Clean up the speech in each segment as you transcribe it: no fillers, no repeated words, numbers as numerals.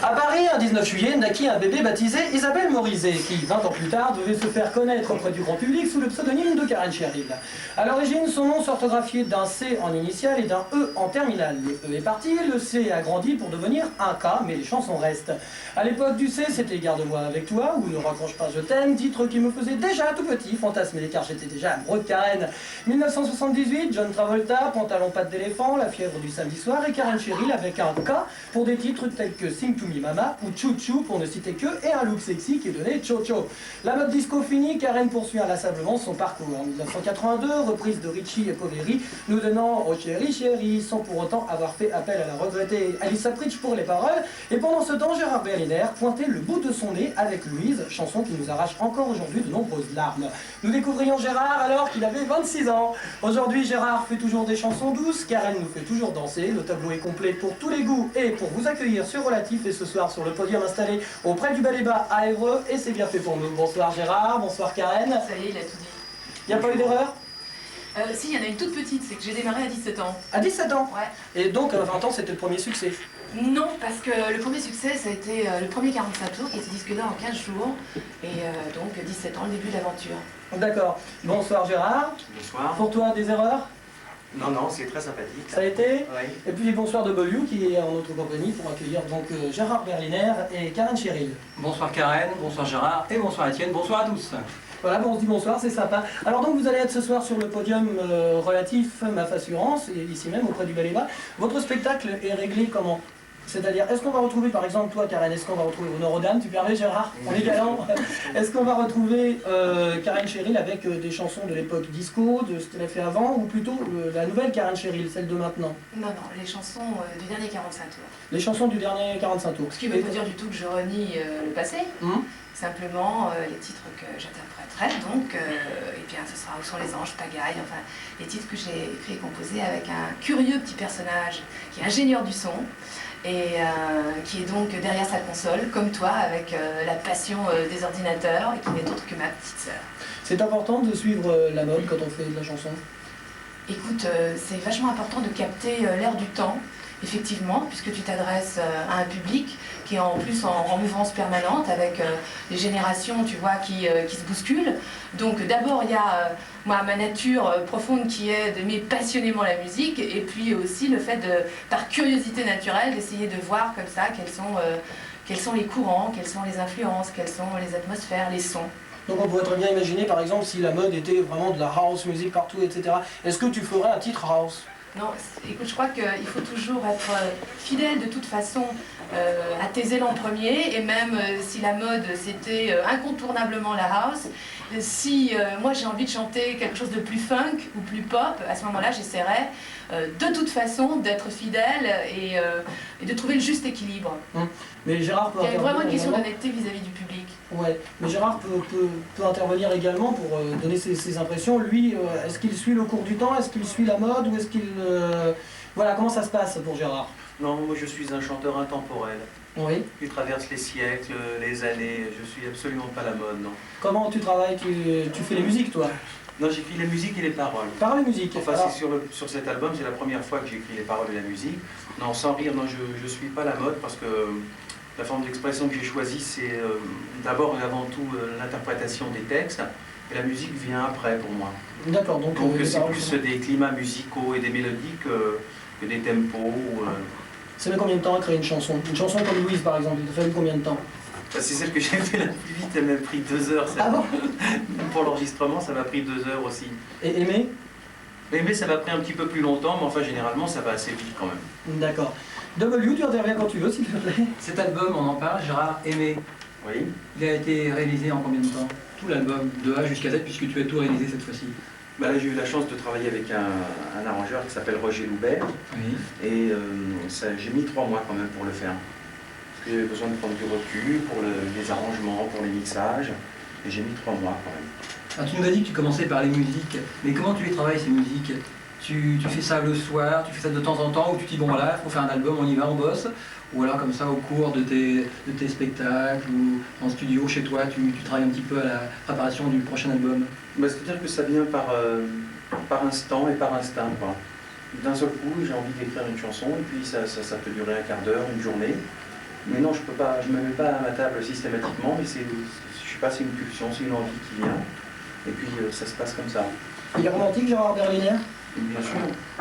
À Paris, un 19 juillet, naquit un bébé baptisé Isabelle Morizet, qui, 20 ans plus tard, devait se faire connaître auprès du grand public sous le pseudonyme de Karen Cheryl. À l'origine, son nom s'orthographiait d'un C en initiale et d'un E en terminale. Le E est parti, le C a grandi pour devenir un K, mais les chansons restent. À l'époque du C, c'était Garde-moi avec toi, ou Ne raccroche pas, je t'aime, titre qui me faisait déjà tout petit fantasmer, car j'étais déjà amoureux de Karen. 1978, John Travolta, Pantalon pas d'éléphant, La fièvre du samedi soir, et Karen Cheryl avec un K pour des titres tels que Sing to me mama ou Chou Chou pour ne citer que, et un look sexy qui est donné Cho Cho. La mode disco finie, Karen poursuit inlassablement son parcours. En 1982, reprise de Richie et Poveri, nous donnant Oh chérie chérie, sans pour autant avoir fait appel à la regrettée Alissa Pritch pour les paroles. Et pendant ce temps, Gérard Berliner pointait le bout de son nez avec Louise, chanson qui nous arrache encore aujourd'hui de nombreuses larmes. Nous découvrions Gérard alors qu'il avait 26 ans. Aujourd'hui, Gérard fait toujours des chansons douces, Karen nous fait toujours danser. Le tableau est complet pour tous les goûts et pour vous accueillir sur Relatif et ce soir sur le podium installé auprès du Ballet-Bas à Évreux. Et c'est bien fait pour nous. Bonsoir Gérard, bonsoir Karen. Ça y est, il a tout dit. Il n'y a pas eu d'erreur? Si, il y en a une toute petite, c'est que j'ai démarré à 17 ans. À 17 ans? Ouais. Et donc, à 20 ans, c'était le premier succès? Non, parce que le premier succès, ça a été le premier 45 tours qui était disque d'or en 15 jours. Et donc, 17 ans, le début de l'aventure. D'accord. Bonsoir Gérard. Bonsoir. Pour toi, des erreurs? Non, non, c'est très sympathique. Ça a été? Oui. Et puis bonsoir W qui est en notre compagnie pour accueillir donc Gérard Berliner et Karen Cheryl. Bonsoir Karen, bonsoir Gérard et bonsoir Étienne, bonsoir à tous. Voilà, bon, on se dit bonsoir, c'est sympa. Alors donc vous allez être ce soir sur le podium Relatif MAF Assurance, et ici même auprès du Ballet-Bas. Votre spectacle est réglé comment? C'est-à-dire, est-ce qu'on va retrouver, par exemple, toi, Karen, est-ce qu'on va retrouver Honneur aux dames, tu permets, Gérard? On est galant. Est-ce qu'on va retrouver Karen Cheryl avec des chansons de l'époque disco, de ce qu'elle a fait avant, ou plutôt la nouvelle Karen Cheryl, celle de maintenant? Non, non, les chansons du dernier 45 tours. Les chansons du dernier 45 tours. Ce qui ne veut pas dire du tout que je renie le passé. Simplement les titres que j'interpréterai, donc, et bien ce sera Où sont les anges, Pagaille, enfin, les titres que j'ai écrits et composés avec un curieux petit personnage qui est ingénieur du son, et qui est donc derrière sa console, comme toi, avec la passion des ordinateurs, et qui n'est autre que ma petite sœur. C'est important de suivre la mode quand on fait de la chanson? Écoute, c'est vachement important de capter l'air du temps, effectivement, puisque tu t'adresses à un public qui est en plus en mouvance permanente, avec des générations, tu vois, qui se bousculent. Donc d'abord, il y a moi, ma nature profonde qui est d'aimer passionnément la musique, et puis aussi le fait, par curiosité naturelle, d'essayer de voir comme ça quels sont les courants, quelles sont les influences, quelles sont les atmosphères, les sons. Donc on pourrait très bien imaginer, par exemple, si la mode était vraiment de la house music partout, etc. Est-ce que tu ferais un titre house? Non, écoute, je crois qu'il faut toujours être fidèle de toute façon à tes élans premiers, et même si la mode c'était incontournablement la house, si moi j'ai envie de chanter quelque chose de plus funk ou plus pop, à ce moment-là j'essaierai de toute façon d'être fidèle et de trouver le juste équilibre. Mais Gérard peut Il y a vraiment une question également... d'honnêteté vis-à-vis du public. Ouais, mais Gérard peut intervenir également pour donner ses impressions. Lui, est-ce qu'il suit le cours du temps? Est-ce qu'il suit la mode? Ou est-ce qu'il... Voilà, comment ça se passe pour Gérard? Non, moi je suis un chanteur intemporel. Oui. Je traverse les siècles, les années, je suis absolument pas la mode, non. Comment tu travailles? Tu fais les musiques, toi? Non, j'écris les musiques et les paroles. Paroles et musique. Enfin, Alors... c'est sur cet album, c'est la première fois que j'écris les paroles et la musique. Non, sans rire, non, je suis pas la mode parce que la forme d'expression que j'ai choisie, c'est d'abord et avant tout l'interprétation des textes, et la musique vient après pour moi. D'accord, donc c'est plus des climats musicaux et des mélodies que des tempos. Ça met combien de temps à créer une chanson? Une chanson comme Louise, par exemple, il te fait combien de temps? C'est celle que j'ai fait la plus vite, elle m'a pris 2 heures. Ah bon? Pour l'enregistrement, ça m'a pris 2 heures aussi. Et Aimer? Aimer, ça m'a pris un petit peu plus longtemps, mais enfin, généralement, ça va assez vite quand même. D'accord. W, tu interviens quand tu veux, s'il te plaît. Cet album, on en parle, Gérard Aimé. Oui. Il a été réalisé en combien de temps? Tout l'album, de A jusqu'à Z, puisque tu as tout réalisé cette fois-ci. Bah là, j'ai eu la chance de travailler avec un arrangeur qui s'appelle Roger Loubert. Oui. Et j'ai mis 3 mois quand même pour le faire. Parce que j'avais besoin de prendre du recul pour les arrangements, pour les mixages. Et j'ai mis 3 mois quand même. Alors, tu nous as dit que tu commençais par les musiques, mais comment tu les travailles ces musiques? Tu fais ça le soir, tu fais ça de temps en temps, ou tu te dis bon voilà, il faut faire un album, on y va, on bosse? Ou alors comme ça au cours de tes spectacles, ou en studio, chez toi, tu travailles un petit peu à la préparation du prochain album? Bah, c'est-à-dire que ça vient par instant et par instinct, quoi. D'un seul coup, j'ai envie d'écrire une chanson, et puis ça peut durer un quart d'heure, une journée. Mais non, je me mets pas à ma table systématiquement, mais je sais pas, c'est une pulsion, c'est une envie qui vient. Et puis ça se passe comme ça. Il est romantique, Gérard Berliner? Bien sûr.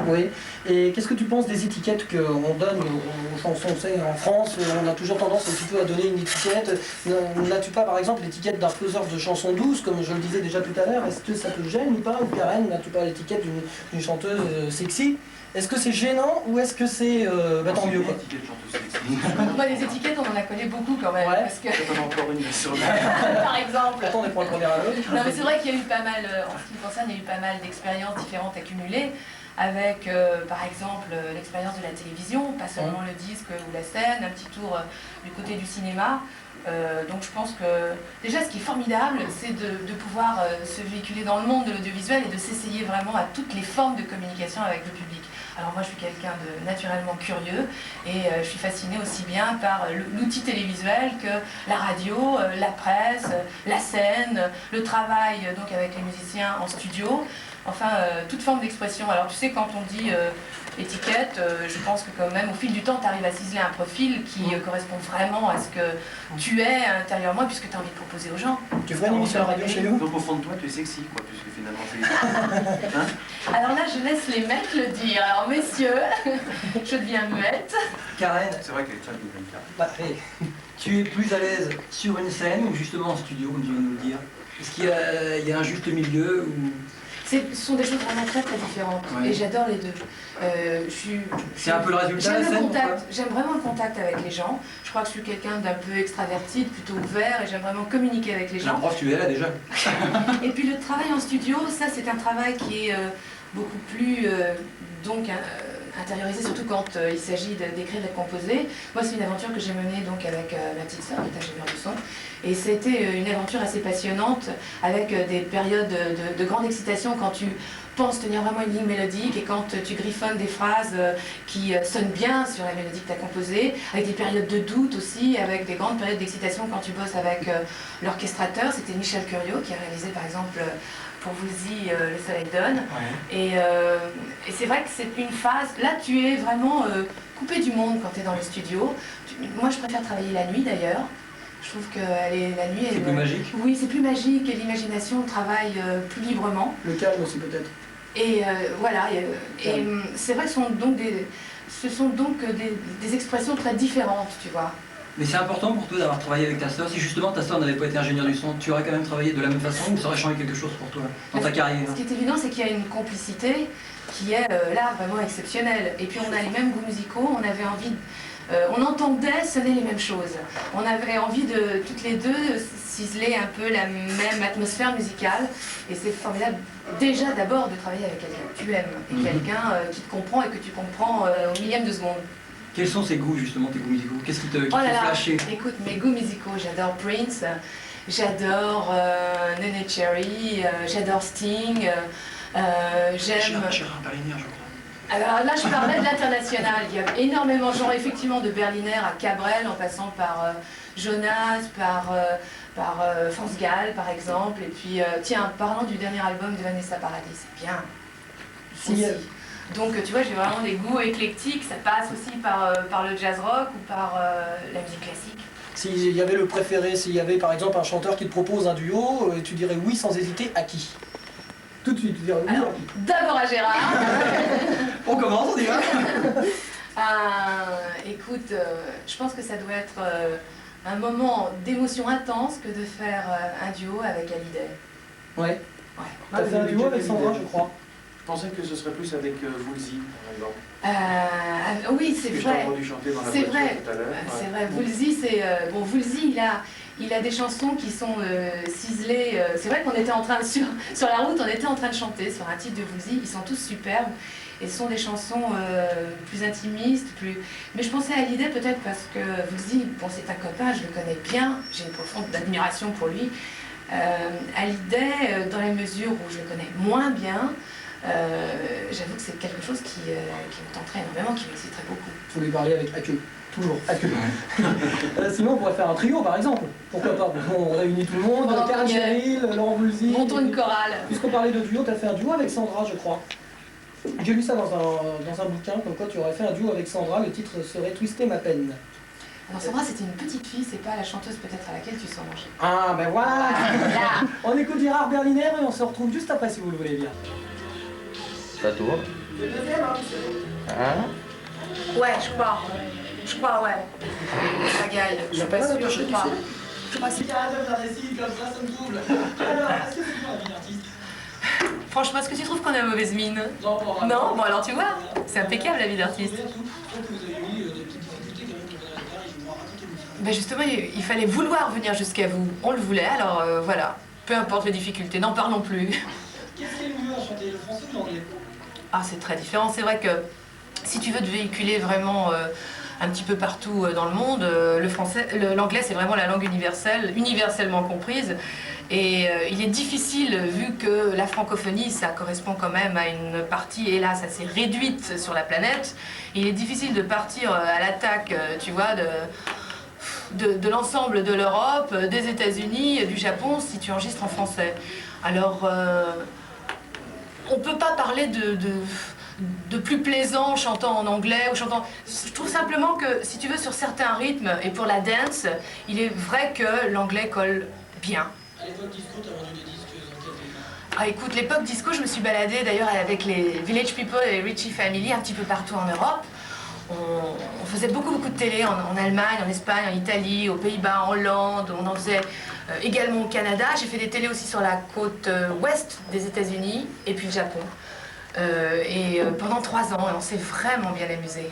Oui. Et qu'est-ce que tu penses des étiquettes qu'on donne aux chansons? C'est en France, on a toujours tendance un petit peu à donner une étiquette. N'as-tu pas, par exemple, l'étiquette d'un faiseur de chansons douces, comme je le disais déjà tout à l'heure? Est-ce que ça te gêne ou pas? Ou Karen, n'as-tu pas l'étiquette d'une chanteuse sexy? Est-ce que c'est gênant ou est-ce que c'est tant mieux quoi? Moi, les étiquettes, on en a collé beaucoup quand même. Ouais. Parce que, On a encore une sur par exemple. Attends, on est pour le premier à l'autre. Non, mais c'est vrai qu'il y a eu pas mal, en ce qui me concerne, il y a eu pas mal d'expériences différentes accumulées. Avec, par exemple, l'expérience de la télévision, pas seulement le disque ou la scène, un petit tour du côté du cinéma. Donc je pense que déjà ce qui est formidable, c'est de pouvoir se véhiculer dans le monde de l'audiovisuel et de s'essayer vraiment à toutes les formes de communication avec le public. Alors moi je suis quelqu'un de naturellement curieux et je suis fascinée aussi bien par l'outil télévisuel que la radio, la presse, la scène, le travail donc avec les musiciens en studio. Enfin, toute forme d'expression. Alors tu sais, quand on dit étiquette, je pense que quand même au fil du temps, tu arrives à ciseler un profil qui correspond vraiment à ce que tu es intérieurement, puisque tu as envie de proposer aux gens. Tu ferais une émission de radio chez nous? Donc au fond de toi, tu es sexy, quoi, puisque finalement tu es... Hein? Alors là, je laisse les mecs le dire. Alors messieurs, je deviens muette. Karen, C'est vrai qu'elle est très bien, Karen. Bah, hey. tu es plus à l'aise sur une scène ou justement en studio, comme tu viens de nous le dire? Est-ce qu'il y a un juste milieu ou... Ce sont des choses vraiment très très différentes. Ouais. Et j'adore les deux. C'est un peu le résultat de la J'aime le scène, contact, pourquoi? j'aime vraiment le contact avec les gens. Je crois que je suis quelqu'un d'un peu extraverti, plutôt ouvert, et j'aime vraiment communiquer avec les La gens. preuve, tu es là déjà. Et puis le travail en studio, ça c'est un travail qui est beaucoup plus intériorisé, surtout quand il s'agit d'écrire et de composer. Moi c'est une aventure que j'ai menée donc avec ma petite sœur qui est ingénieure du son. Et c'était une aventure assez passionnante avec des périodes de grande excitation quand tu penses tenir vraiment une ligne mélodique et quand tu griffonnes des phrases qui sonnent bien sur la mélodie que tu as composée, avec des périodes de doute aussi, avec des grandes périodes d'excitation quand tu bosses avec l'orchestrateur. C'était Michel Curiot qui a réalisé par exemple pour Woolsey Le Soleil donne. Ouais. Et c'est vrai que c'est une phase, là tu es vraiment coupé du monde quand tu es dans le studio. Moi je préfère travailler la nuit d'ailleurs. Je trouve que la nuit... C'est plus magique. Oui, c'est plus magique et l'imagination travaille plus librement. Le calme aussi peut-être. Et voilà, c'est vrai que ce sont donc des expressions très différentes, tu vois. Mais c'est important pour toi d'avoir travaillé avec ta sœur. Si justement ta sœur n'avait pas été ingénieure du son, tu aurais quand même travaillé de la même façon ou ça aurait changé quelque chose pour toi dans ta carrière? Ce qui est évident, c'est qu'il y a une complicité qui est là vraiment exceptionnelle. Et puis on a les mêmes goûts musicaux, on avait envie... on entendait sonner les mêmes choses. On avait envie de, toutes les deux, ciseler un peu la même atmosphère musicale. Et c'est formidable, déjà d'abord, de travailler avec quelqu'un que tu aimes. Et quelqu'un qui te comprend et que tu comprends au millième de seconde. Quels sont ces goûts justement, tes goûts musicaux? Qu'est-ce qui te Oh là fait là, flasher? écoute, mes goûts musicaux, j'adore Prince, j'adore Nene Cherry, j'adore Sting, j'aime... Gérard Berliner, je crois. Alors là, je parlais de l'international. Il y a énormément de gens, effectivement, de Berliner à Cabrel, en passant par Jonas, par France Gall, par exemple. Et puis, tiens, parlant du dernier album de Vanessa Paradis, c'est bien. Si, Aussi. Donc, tu vois, j'ai vraiment des goûts éclectiques. Ça passe aussi par le jazz rock ou par la musique classique. S'il y avait le préféré, s'il y avait par exemple un chanteur qui te propose un duo, tu dirais oui sans hésiter à qui? Tout de suite, tu dirais oui Alors, à qui? d'abord à Gérard. On commence, on y va. Écoute, je pense que ça doit être un moment d'émotion intense que de faire un duo avec Hallyday. Ouais. Ouais. T'as fait un duo avec Sandra, je crois. Je pensais que ce serait plus avec Woolsey, par exemple. Oui, c'est Que je vrai. t'ai entendu chanter dans la C'est voiture vrai. tout à l'heure. C'est Ouais. vrai. Woolsey, c'est bon. Woolsey, il a des chansons qui sont ciselées. C'est vrai qu'on était en train sur la route, on était en train de chanter sur un titre de Woolsey. Ils sont tous superbes. Et ce sont des chansons plus intimistes, mais je pensais à Hallyday peut-être parce que Woolsey, bon, c'est un copain, je le connais bien, j'ai une profonde admiration pour lui. Hallyday, dans la mesure où je le connais moins bien, j'avoue que c'est quelque chose qui me tenterait énormément, qui m'exciterait beaucoup. Il faut lui parler avec Hackeu. Toujours Hackeu. Sinon, on pourrait faire un trio, par exemple. Pourquoi pas? On réunit tout le monde, On en Karen connaît. Cheryl, Laurent Voulzy. Montons une chorale. Puisqu'on parlait de duo, tu as fait un duo avec Sandra, je crois. J'ai lu ça dans un bouquin, comme quoi tu aurais fait un duo avec Sandra, le titre serait Twister ma peine. Alors Sandra, c'était une petite fille, c'est pas la chanteuse peut-être à laquelle tu songes. Ah ben voilà. Là. On écoute Gérard Berliner et on se retrouve juste après si vous le voulez bien. Ça tourne. C'est le deuxième, hein. Hein? Ouais, je crois, ouais. Pagaille, je suis pas sûre, je crois. Je crois que Si c'est... t'as un faire des signes comme ça me double. Alors, est-ce que c'est toi la vie d'artiste? Franchement, est-ce que tu trouves qu'on a mauvaise mine? Non, pas vraiment. Non, bon alors tu vois, c'est impeccable la vie d'artiste. Je trouve que vous avez eu des petites difficultés quand même pour venir à Paris, je vous raconter une petite. Ben justement, il fallait vouloir venir jusqu'à vous. On le voulait, alors voilà. Peu importe les difficultés, n'en parlons plus. Qu'est-ce qui est le mieux à chanter, le français ou l'anglais? Ah, c'est très différent. C'est vrai que si tu veux te véhiculer vraiment un petit peu partout dans le monde, l'anglais c'est vraiment la langue universelle, universellement comprise. Et il est difficile, vu que la francophonie, ça correspond quand même à une partie, hélas, assez réduite sur la planète, il est difficile de partir à l'attaque, tu vois, de l'ensemble de l'Europe, des États-Unis, du Japon, si tu enregistres en français. Alors, on ne peut pas parler de plus plaisant chantant en anglais ou chantant... Je trouve simplement que, si tu veux, sur certains rythmes, et pour la dance, il est vrai que l'anglais colle bien. À l'époque disco, t'as vendu des disques dans quel pays? Ah écoute, l'époque disco, je me suis baladée d'ailleurs avec les Village People et les Richie Family un petit peu partout en Europe. On faisait beaucoup de télé en Allemagne, en Espagne, en Italie, aux Pays-Bas, en Hollande. On en faisait également au Canada. J'ai fait des télés aussi sur la côte ouest des États-Unis et puis le Japon. Pendant 3 ans, et on s'est vraiment bien amusé.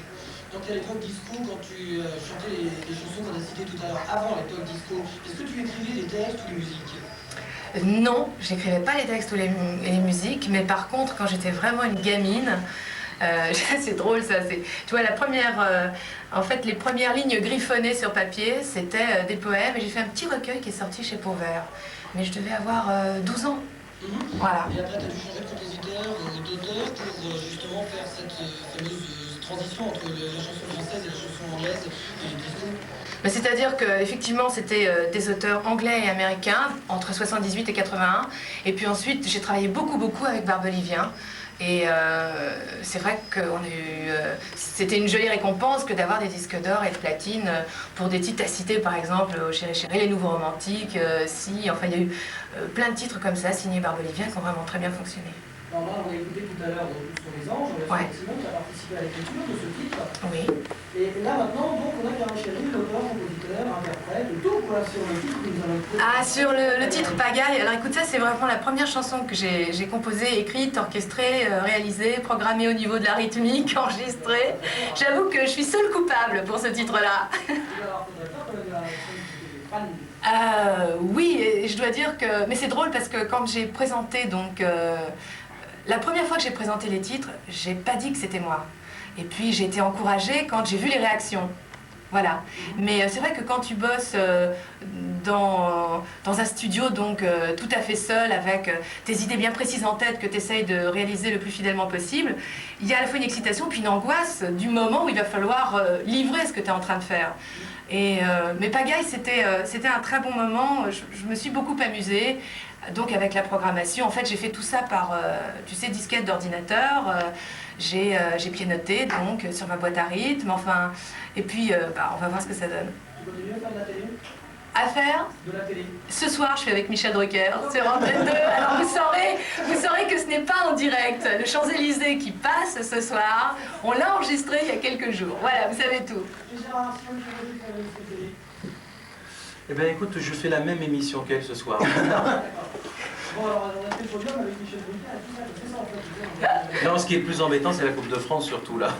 Donc à l'époque disco, quand tu chantais les chansons qu'on a citées tout à l'heure, avant l'époque disco, est-ce que tu écrivais les textes ou les musiques? Non, j'écrivais pas les textes ou les musiques, mais par contre, quand j'étais vraiment une gamine, c'est drôle ça, tu vois, en fait, les premières lignes griffonnées sur papier, c'était des poèmes, et j'ai fait un petit recueil qui est sorti chez Pauvert. Mais je devais avoir 12 ans. Voilà. Et après, tu as dû changer de compositeur, d'auteur, pour justement faire cette fameuse transition entre la chanson française et la chanson anglaise et les disco. C'est-à-dire qu'effectivement, c'était des auteurs anglais et américains, entre 78 et 81. Et puis ensuite, j'ai travaillé beaucoup avec Barbelivien. Et c'est vrai que c'était une jolie récompense que d'avoir des disques d'or et de platine pour des titres à citer, par exemple, au Chéri Chéri, Les Nouveaux Romantiques, enfin il y a eu plein de titres comme ça, signés Barbelivien, qui ont vraiment très bien fonctionné. On a écouté tout à l'heure sur les anges, on a Ouais. Simon qui a participé à l'écriture de ce titre. Oui. Et là maintenant, donc, on a Chéri Chéri, l'auteur, compositeur, interprète, tout quoi sur le titre que nous allons écouter. Ah, sur le titre Pagaille, alors écoute, ça c'est vraiment la première chanson que j'ai composée, écrite, orchestrée, réalisée, programmée au niveau de la rythmique, enregistrée. J'avoue que je suis seule coupable pour ce titre-là. Oui, et je dois dire que... Mais c'est drôle parce que quand j'ai présenté, donc... la première fois que j'ai présenté les titres, j'ai pas dit que c'était moi. Et puis j'ai été encouragée quand j'ai vu les réactions. Voilà. Mais c'est vrai que quand tu bosses dans un studio, donc tout à fait seul, avec tes idées bien précises en tête que tu essayes de réaliser le plus fidèlement possible, il y a à la fois une excitation puis une angoisse du moment où il va falloir livrer ce que tu es en train de faire. Mais Pagaille, c'était un très bon moment. Je me suis beaucoup amusée. Donc avec la programmation, en fait, j'ai fait tout ça par, tu sais, disquette d'ordinateur. J'ai pianoté donc sur ma boîte à rythme. Enfin, et puis, on va voir ce que ça donne. Tu continues à faire de la télé? À faire De la télé. ce soir, je suis avec Michel Drucker sur Antenne 2. Alors vous saurez que ce n'est pas en direct. Le Champs-Élysées qui passe ce soir, on l'a enregistré il y a quelques jours. Voilà, vous savez tout. Et Gérard, si on veut faire la liste télé. Eh bien écoute, je fais la même émission qu'elle ce soir. Bon, alors on a fait le podium avec Michel Drucker et tout ça, c'est ça en fait. Non, ce qui est le plus embêtant, c'est la Coupe de France surtout là.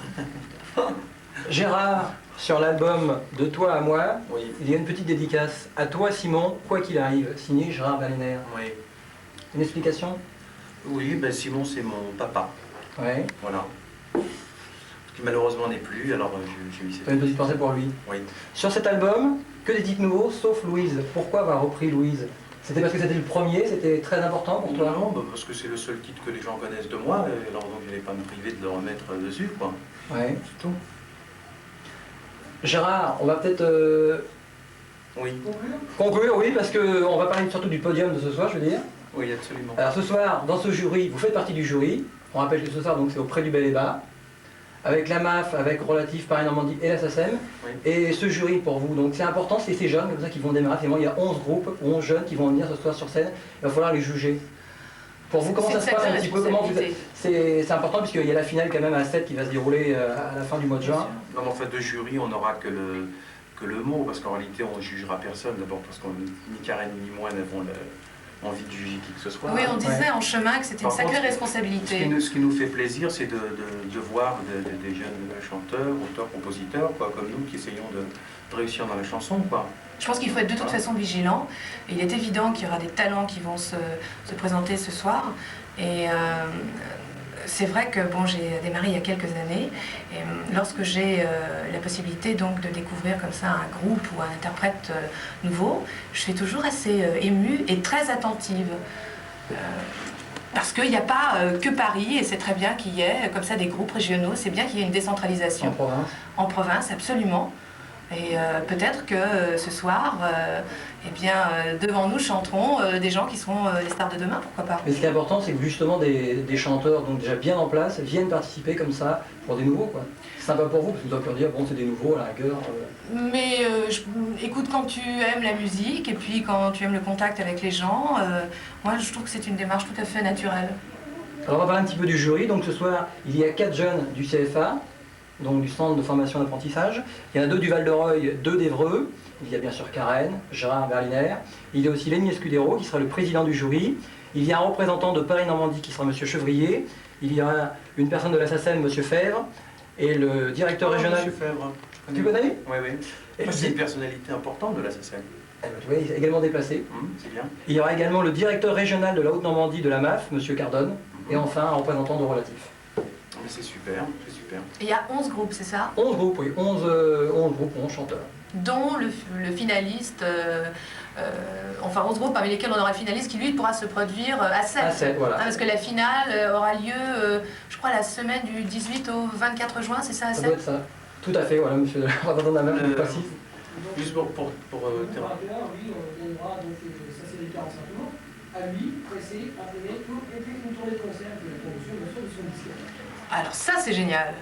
Gérard, sur l'album De toi à moi, Oui. il y a une petite dédicace à toi Simon, quoi qu'il arrive, signé Gérard Berliner. Oui. Une explication? Oui, ben Simon c'est mon papa. Ouais. Voilà. Qui malheureusement n'est plus, alors j'ai mis cette... Une petite pensée pour lui. Oui. Sur cet album, que des titres nouveaux, sauf Louise. Pourquoi avoir repris Louise? C'était parce que c'était le premier, c'était très important pour toi? Non, bah, parce que c'est le seul titre que les gens connaissent de moi, et alors donc je n'allais pas me priver de le remettre dessus, quoi. Ouais. C'est tout. Gérard, on va peut-être Oui. conclure, oui, parce qu'on va parler surtout du podium de ce soir, je veux dire. Oui, absolument. Alors ce soir, dans ce jury, vous faites partie du jury. On rappelle que ce soir, donc, c'est au Pré du Bel et Bas. avec la MAF, avec Relatif, Paris-Normandie et la SACEM. Oui. Et ce jury pour vous, donc c'est important, c'est ces jeunes comme ça qui vont démarrer. Finalement, il y a 11 groupes ou 11 jeunes qui vont venir ce soir sur scène. Il va falloir les juger. Pour vous, comment C'est ça se passe un petit peu? responsabilité. C'est important puisqu'il y a la finale quand même à 7 qui va se dérouler à la fin du mois de juin. Non, mais en fait, de jury, on n'aura que le mot, parce qu'en réalité, on ne jugera personne. D'abord parce que ni Karen ni moi n'avons envie de juger qui que ce soit. Oui, on disait en chemin que c'était une Par sacrée contre, responsabilité. Ce qui nous fait plaisir, c'est de voir des jeunes chanteurs, auteurs, compositeurs, quoi, comme nous, qui essayons de réussir dans la chanson, quoi. Je pense qu'il faut être de toute façon vigilant. Il est évident qu'il y aura des talents qui vont se présenter ce soir. Et c'est vrai que bon, j'ai démarré il y a quelques années. Et lorsque j'ai la possibilité donc de découvrir comme ça un groupe ou un interprète nouveau, je suis toujours assez émue et très attentive. Parce qu'il n'y a pas que Paris, et c'est très bien qu'il y ait comme ça des groupes régionaux, c'est bien qu'il y ait une décentralisation. En province. En province, absolument. Et peut-être que ce soir, eh bien, devant nous chanteront des gens qui seront les stars de demain, pourquoi pas. Mais ce qui est important, c'est que justement des chanteurs donc déjà bien en place viennent participer comme ça pour des nouveaux, quoi. C'est sympa pour vous parce que vous doivez dire bon c'est des nouveaux à la rigueur. Mais écoute, quand tu aimes la musique et puis quand tu aimes le contact avec les gens, moi je trouve que c'est une démarche tout à fait naturelle. Alors on va parler un petit peu du jury. Donc ce soir il y a 4 jeunes du CFA, donc du centre de formation d'apprentissage. Il y en a 2 du Val-de-Reuil, 2 d'Évreux. Il y a bien sûr Karen, Gérard Berliner. Il y a aussi Lenny Escudero qui sera le président du jury. Il y a un représentant de Paris-Normandie qui sera M. Chevrier. Il y a une personne de la SACEM, M. Fèvre. Et le directeur régional... Monsieur Fèvre. Tu connais? Oui, oui. Et C'est une personnalité importante de la SACEM. tu vois, il est également déplacé. C'est bien. Il y aura également le directeur régional de la Haute-Normandie de la MAF, M. Cardone. Et enfin un représentant de Relatif. Mais c'est super, c'est super. Et il y a 11 groupes, c'est ça? 11 groupes, oui. 11 groupes, 11 chanteurs. Dont le finaliste, enfin 11 groupes parmi lesquels on aura le finaliste qui lui pourra se produire à 7. À 7, voilà. Parce que la finale aura lieu, je crois, la semaine du 18 au 24 juin, c'est ça à Ça 7? doit être ça. Tout à fait, voilà, monsieur le représentant de la MAF, précise. Juste pour Oui, on donnera donc sa série 45 tours à lui, pressé, imprimé, tout, et puis une tournée de concert de la promotion, bien sûr, de son disque. Alors ça c'est génial.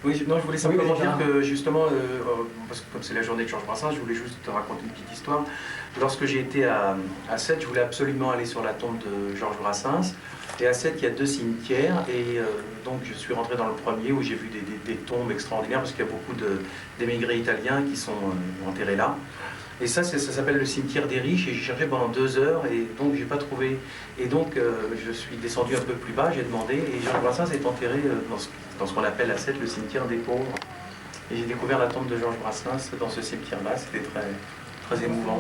Oui, non, je voulais simplement Oui, dire Gérard. que justement, parce que comme c'est la journée de Georges Brassens, je voulais juste te raconter une petite histoire. Lorsque j'ai été à Sète, je voulais absolument aller sur la tombe de Georges Brassens. Et à Sète, il y a 2 cimetières. Et donc, je suis rentré dans le premier où j'ai vu des tombes extraordinaires parce qu'il y a beaucoup d'émigrés italiens qui sont enterrés là. Et ça s'appelle le cimetière des riches. Et j'ai cherché pendant 2 heures et donc j'ai pas trouvé. Et donc, je suis descendu un peu plus bas, j'ai demandé. Et Georges Brassens est enterré dans ce qu'on appelle à Sète le cimetière des pauvres. Et j'ai découvert la tombe de Georges Brassens dans ce cimetière-là. C'était très, très émouvant.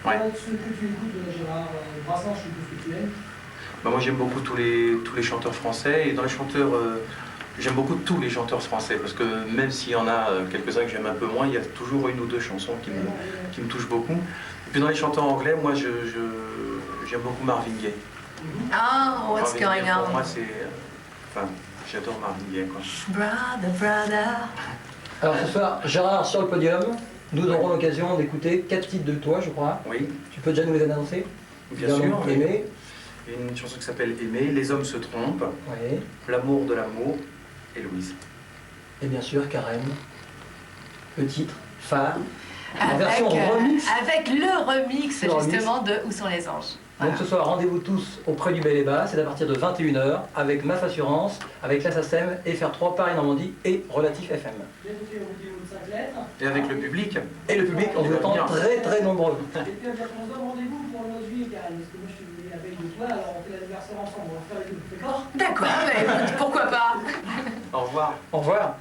Ouais. Ce que tu écoutes de Gérard Brassens, je suppose que tu aimes. Bah, moi j'aime beaucoup tous les chanteurs français et dans les chanteurs, j'aime beaucoup tous les chanteurs français parce que même s'il y en a quelques-uns que j'aime un peu moins, il y a toujours 1 ou 2 chansons qui me touchent beaucoup. Et puis dans les chanteurs anglais, moi j'aime beaucoup Marvin Gaye. Ah, what's Marvin going Gaye, pour on? moi c'est... enfin, j'adore Marvin Gaye quoi. Brother, brother. Alors ce soir, Gérard sur le podium, nous aurons l'occasion d'écouter 4 titres de toi, je crois. Oui, Tu peux déjà nous les annoncer? bien sûr. Aimé. Il y a une chanson qui s'appelle Aimer, Les hommes se trompent, Oui. L'amour de l'amour et Louise. Et bien sûr, Karen. Le titre, phare. En version remix. Avec le remix Le remix. justement de Où sont les anges. Donc Voilà. ce soir, rendez-vous tous auprès du Bel et Bas, c'est à partir de 21h, avec MAF Assurance, avec la SACEM, FR3 Paris-Normandie et Relatif FM. Bien écouté, on vous dit aux 5 lettres. Et avec le public. Et le public, on vous attend très très nombreux. Et puis on se donne rendez-vous pour le mois de juillet, Karen, parce que moi je suis venu la veille de toi, alors on fait l'anniversaire ensemble, on va faire les deux, d'accord? D'accord, bah, écoute, pourquoi pas? Au revoir. Au revoir.